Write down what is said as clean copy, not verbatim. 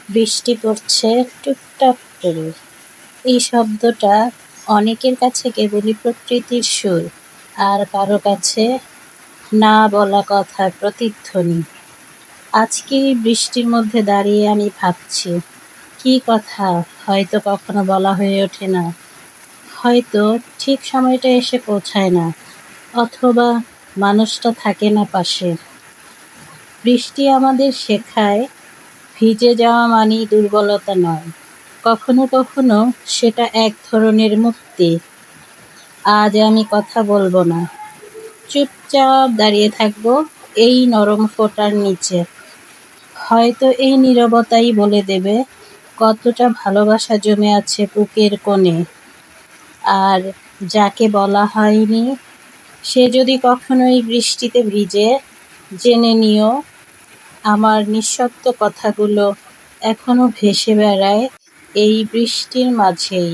বৃষ্টি পড়ছে টুপটাপ করে। এই শব্দটা অনেকের কাছে কেবলই প্রকৃতির সুর, আর কারো কাছে না বলা কথার প্রতিধ্বনি। আজকে এই বৃষ্টির মধ্যে দাঁড়িয়ে আমি ভাবছি, কি কথা হয়তো কখনো বলা হয়ে ওঠে না, হয়তো ঠিক সময়টা এসে পৌঁছায় না, অথবা মানুষটা থাকে না পাশে। বৃষ্টি আমাদের শেখায় ভিজে যাওয়া মানেই দুর্বলতা নয়, কখনো কখনো সেটা এক ধরনের মুক্তি। আজ আমি কথা বলবো না, চুপচাপ দাঁড়িয়ে থাকবো এই নরম ফোঁটার নিচে। হয়তো এই নীরবতাই বলে দেবে কতটা ভালোবাসা জমে আছে বুকের কোণে। আর যাকে বলা হয়নি, সে যদি কখনো এই বৃষ্টিতে ভিজে, জেনে নিও আমার নিঃশব্দ কথাগুলো এখনো ভেসে বেড়ায় এই বৃষ্টির মাঝেই।